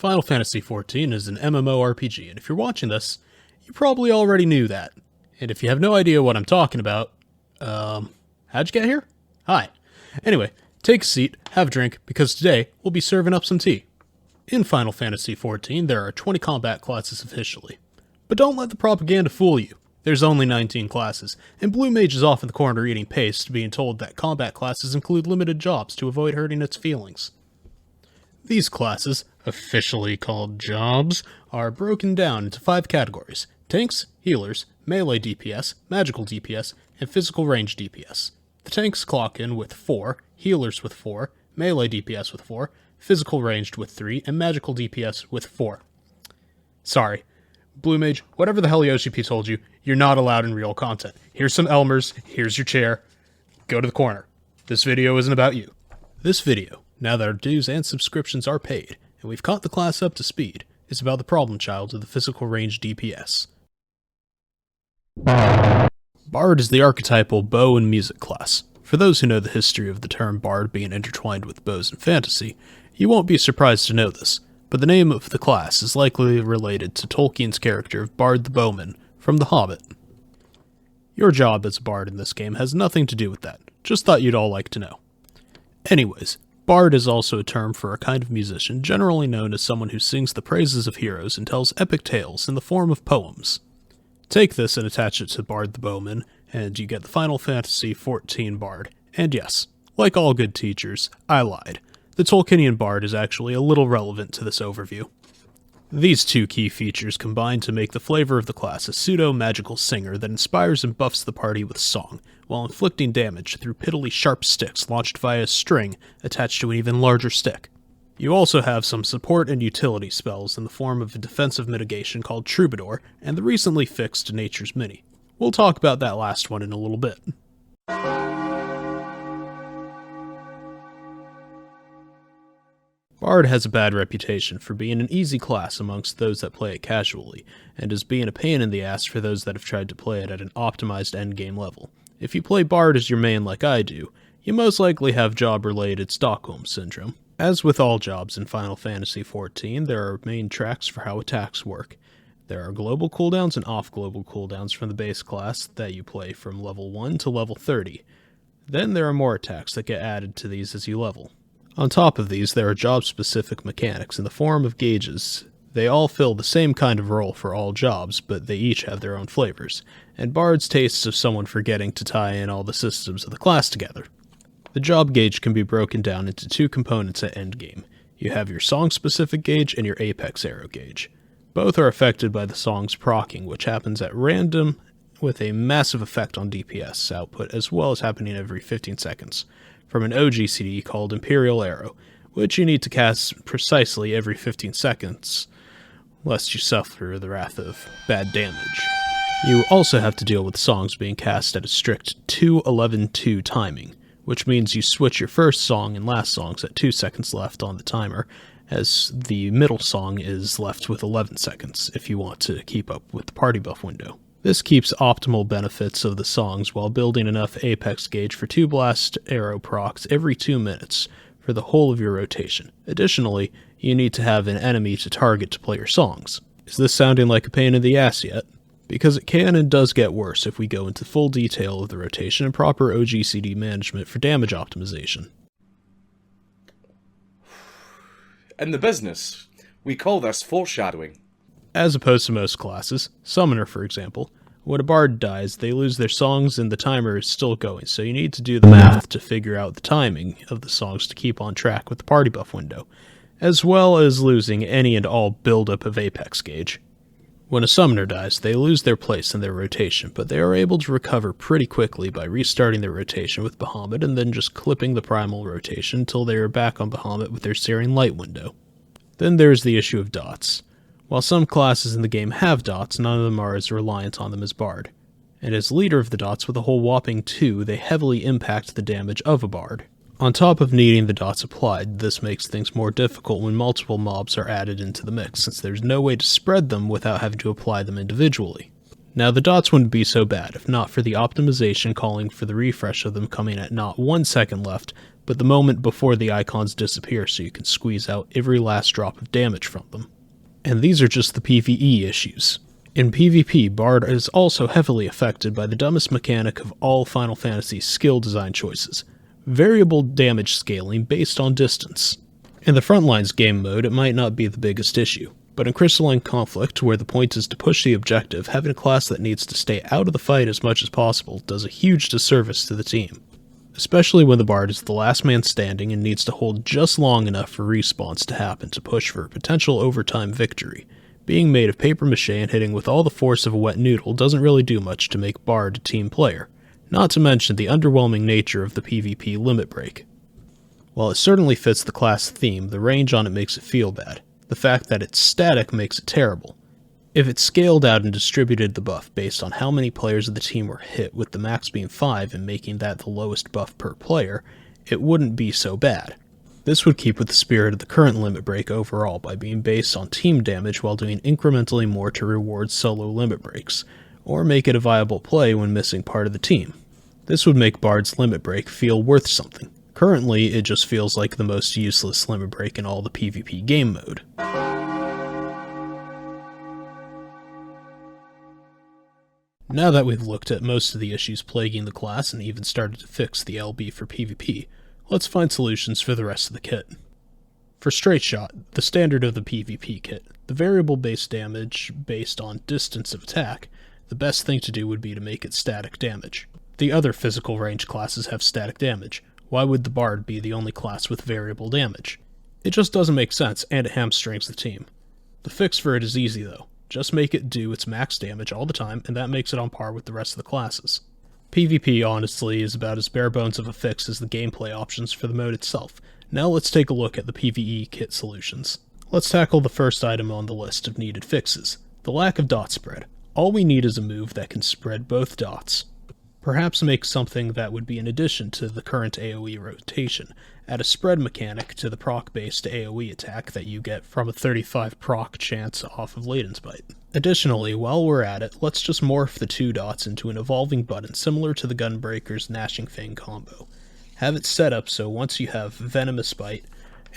Final Fantasy XIV is an MMORPG, and if you're watching this, you probably already knew that. And if you have no idea what I'm talking about, how'd you get here? Hi. Anyway, take a seat, have a drink, because today we'll be serving up some tea. In Final Fantasy XIV, there are 20 combat classes officially. But don't let the propaganda fool you. There's only 19 classes, and Blue Mage is off in the corner eating paste, being told that combat classes include limited jobs to avoid hurting its feelings. These classes, officially called jobs, are broken down into 5 categories: tanks, healers, melee DPS, magical DPS, and physical range DPS. The tanks clock in with 4, healers with 4, melee DPS with 4, physical ranged with 3, and magical DPS with 4. Sorry, Blue Mage, whatever the hell Yoshi-P told you, you're not allowed in real content. Here's some Elmers, here's your chair, go to the corner. This video isn't about you. This video, now that our dues and subscriptions are paid, and we've caught the class up to speed, is about the problem child of the physical range DPS. Bard is the archetypal bow and music class. For those who know the history of the term bard being intertwined with bows in fantasy, you won't be surprised to know this, but the name of the class is likely related to Tolkien's character of Bard the Bowman from The Hobbit. Your job as a bard in this game has nothing to do with that, just thought you'd all like to know. Anyways, bard is also a term for a kind of musician generally known as someone who sings the praises of heroes and tells epic tales in the form of poems. Take this and attach it to Bard the Bowman, and you get the Final Fantasy XIV Bard. And yes, like all good teachers, I lied. The Tolkienian Bard is actually a little relevant to this overview. These two key features combine to make the flavor of the class a pseudo-magical singer that inspires and buffs the party with song, while inflicting damage through piddly sharp sticks launched via a string attached to an even larger stick. You also have some support and utility spells in the form of a defensive mitigation called Troubadour, and the recently fixed Nature's Mini. We'll talk about that last one in a little bit. Bard has a bad reputation for being an easy class amongst those that play it casually, and as being a pain in the ass for those that have tried to play it at an optimized endgame level. If you play Bard as your main like I do, you most likely have job-related Stockholm Syndrome. As with all jobs in Final Fantasy XIV, there are main tracks for how attacks work. There are global cooldowns and off-global cooldowns from the base class that you play from level 1 to level 30. Then there are more attacks that get added to these as you level. On top of these, there are job-specific mechanics in the form of gauges. They all fill the same kind of role for all jobs, but they each have their own flavors, and Bard's tastes of someone forgetting to tie in all the systems of the class together. The job gauge can be broken down into 2 components at endgame. You have your song-specific gauge and your apex arrow gauge. Both are affected by the song's proccing, which happens at random with a massive effect on DPS output, as well as happening every 15 seconds, from an OGCD called Imperial Arrow, which you need to cast precisely every 15 seconds, lest you suffer the wrath of bad damage. You also have to deal with songs being cast at a strict 2-11-2 timing, which means you switch your first song and last songs at 2 seconds left on the timer, as the middle song is left with 11 seconds if you want to keep up with the party buff window. This keeps optimal benefits of the songs while building enough apex gauge for 2 blast arrow procs every 2 minutes for the whole of your rotation. Additionally, you need to have an enemy to target to play your songs. Is this sounding like a pain in the ass yet? Because it can and does get worse if we go into full detail of the rotation and proper OGCD management for damage optimization. In the business, we call this foreshadowing. As opposed to most classes, Summoner for example, when a bard dies, they lose their songs and the timer is still going, so you need to do the math to figure out the timing of the songs to keep on track with the party buff window, as well as losing any and all buildup of apex gauge. When a summoner dies, they lose their place in their rotation, but they are able to recover pretty quickly by restarting their rotation with Bahamut and then just clipping the primal rotation until they are back on Bahamut with their Searing Light window. Then there's the issue of dots. While some classes in the game have dots, none of them are as reliant on them as Bard. And as leader of the dots with a whole whopping 2, they heavily impact the damage of a Bard. On top of needing the dots applied, this makes things more difficult when multiple mobs are added into the mix, since there's no way to spread them without having to apply them individually. Now the dots wouldn't be so bad if not for the optimization calling for the refresh of them coming at not 1 second left, but the moment before the icons disappear so you can squeeze out every last drop of damage from them. And these are just the PvE issues. In PvP, Bard is also heavily affected by the dumbest mechanic of all Final Fantasy skill design choices: variable damage scaling based on distance. In the Frontlines game mode, it might not be the biggest issue, but in Crystalline Conflict, where the point is to push the objective, having a class that needs to stay out of the fight as much as possible does a huge disservice to the team. Especially when the Bard is the last man standing and needs to hold just long enough for respawns to happen to push for a potential overtime victory. Being made of papier-mâché and hitting with all the force of a wet noodle doesn't really do much to make Bard a team player, not to mention the underwhelming nature of the PvP limit break. While it certainly fits the class theme, the range on it makes it feel bad. The fact that it's static makes it terrible. If it scaled out and distributed the buff based on how many players of the team were hit, with the max being 5 and making that the lowest buff per player, it wouldn't be so bad. This would keep with the spirit of the current limit break overall by being based on team damage while doing incrementally more to reward solo limit breaks, or make it a viable play when missing part of the team. This would make Bard's limit break feel worth something. Currently, it just feels like the most useless limit break in all the PvP game mode. Now that we've looked at most of the issues plaguing the class and even started to fix the LB for PvP, let's find solutions for the rest of the kit. For Straight Shot, the standard of the PvP kit, the variable base damage based on distance of attack, the best thing to do would be to make it static damage. The other physical range classes have static damage. Why would the Bard be the only class with variable damage? It just doesn't make sense, and it hamstrings the team. The fix for it is easy though. Just make it do its max damage all the time, and that makes it on par with the rest of the classes. PvP, honestly, is about as bare bones of a fix as the gameplay options for the mode itself. Now let's take a look at the PvE kit solutions. Let's tackle the first item on the list of needed fixes: the lack of dot spread. All we need is a move that can spread both dots. Perhaps make something that would be an addition to the current AoE rotation, add a spread mechanic to the proc-based AoE attack that you get from a 35 proc chance off of Layden's Bite. Additionally, while we're at it, let's just morph the two dots into an evolving button similar to the Gunbreaker's Gnashing Fang combo. Have it set up so once you have Venomous Bite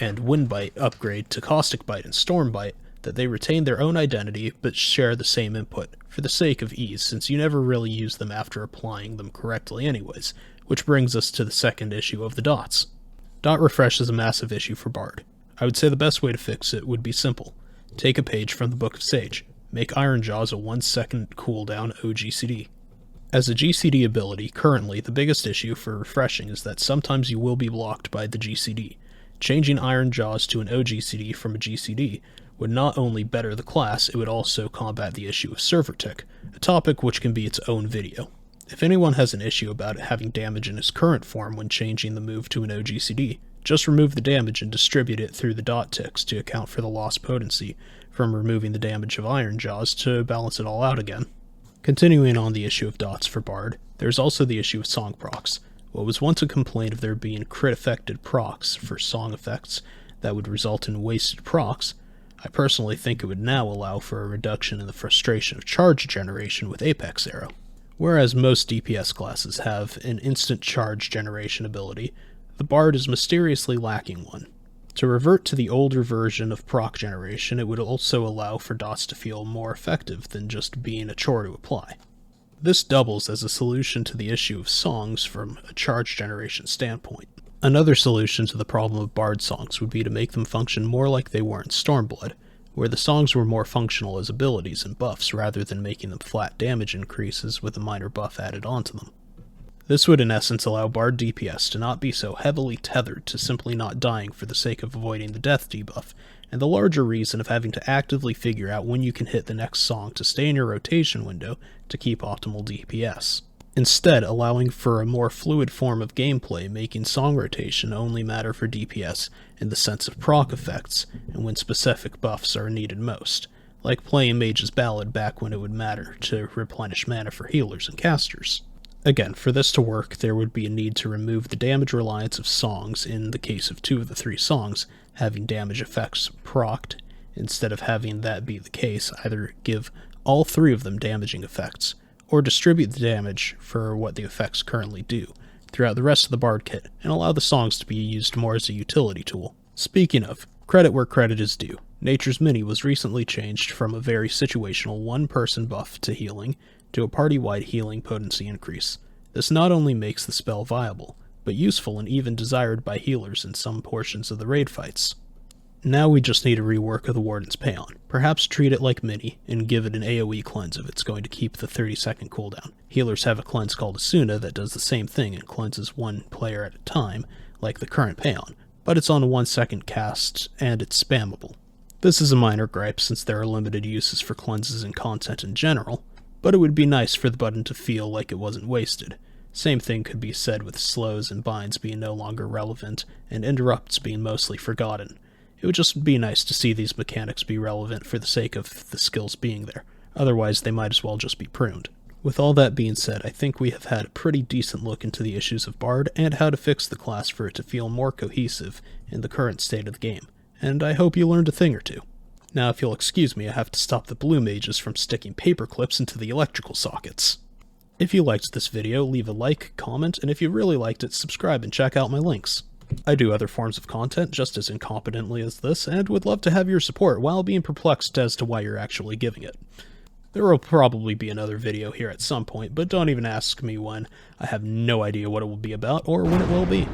and Wind Bite upgrade to Caustic Bite and Storm Bite, that they retain their own identity but share the same input, for the sake of ease, since you never really use them after applying them correctly anyways, which brings us to the second issue of the dots. Dot refresh is a massive issue for Bard. I would say the best way to fix it would be simple. Take a page from the Book of Sage. Make Iron Jaws a 1-second cooldown OGCD. As a GCD ability, currently the biggest issue for refreshing is that sometimes you will be blocked by the GCD. Changing Iron Jaws to an OGCD from a GCD would not only better the class, it would also combat the issue of server tick, a topic which can be its own video. If anyone has an issue about it having damage in its current form when changing the move to an OGCD, just remove the damage and distribute it through the dot ticks to account for the lost potency from removing the damage of Iron Jaws to balance it all out again. Continuing on the issue of dots for Bard, there's also the issue of song procs. What was once a complaint of there being crit-affected procs for song effects that would result in wasted procs, I personally think it would now allow for a reduction in the frustration of charge generation with Apex Arrow. Whereas most DPS classes have an instant charge generation ability, the Bard is mysteriously lacking one. To revert to the older version of proc generation, it would also allow for dots to feel more effective than just being a chore to apply. This doubles as a solution to the issue of songs from a charge generation standpoint. Another solution to the problem of Bard songs would be to make them function more like they were in Stormblood, where the songs were more functional as abilities and buffs rather than making them flat damage increases with a minor buff added onto them. This would in essence allow Bard DPS to not be so heavily tethered to simply not dying for the sake of avoiding the death debuff, and the larger reason of having to actively figure out when you can hit the next song to stay in your rotation window to keep optimal DPS. Instead, allowing for a more fluid form of gameplay, making song rotation only matter for DPS in the sense of proc effects and when specific buffs are needed most, like playing Mage's Ballad back when it would matter to replenish mana for healers and casters. Again, for this to work, there would be a need to remove the damage reliance of songs in the case of 2 of the 3 songs having damage effects procced. Instead of having that be the case, either give all 3 of them damaging effects, or distribute the damage for what the effects currently do, throughout the rest of the Bard kit, and allow the songs to be used more as a utility tool. Speaking of, credit where credit is due. Nature's Mini was recently changed from a very situational one-person buff to healing, to a party-wide healing potency increase. This not only makes the spell viable, but useful and even desired by healers in some portions of the raid fights. Now we just need a rework of the Warden's Paeon. Perhaps treat it like Mini, and give it an AoE cleanse if it's going to keep the 30-second cooldown. Healers have a cleanse called Asuna that does the same thing and cleanses one player at a time, like the current Paeon, but it's on a 1-second cast, and it's spammable. This is a minor gripe since there are limited uses for cleanses in content in general, but it would be nice for the button to feel like it wasn't wasted. Same thing could be said with slows and binds being no longer relevant, and interrupts being mostly forgotten. It would just be nice to see these mechanics be relevant for the sake of the skills being there, otherwise they might as well just be pruned. With all that being said, I think we have had a pretty decent look into the issues of Bard and how to fix the class for it to feel more cohesive in the current state of the game, and I hope you learned a thing or two. Now if you'll excuse me, I have to stop the blue mages from sticking paper clips into the electrical sockets. If you liked this video, leave a like, comment, and if you really liked it, subscribe and check out my links. I do other forms of content just as incompetently as this, and would love to have your support while being perplexed as to why you're actually giving it. There will probably be another video here at some point, but don't even ask me when. I have no idea what it will be about, or when it will be.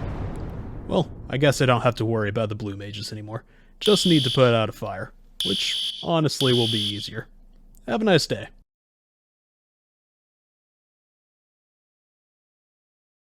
Well, I guess I don't have to worry about the blue mages anymore. Just need to put out a fire, which honestly will be easier. Have a nice day.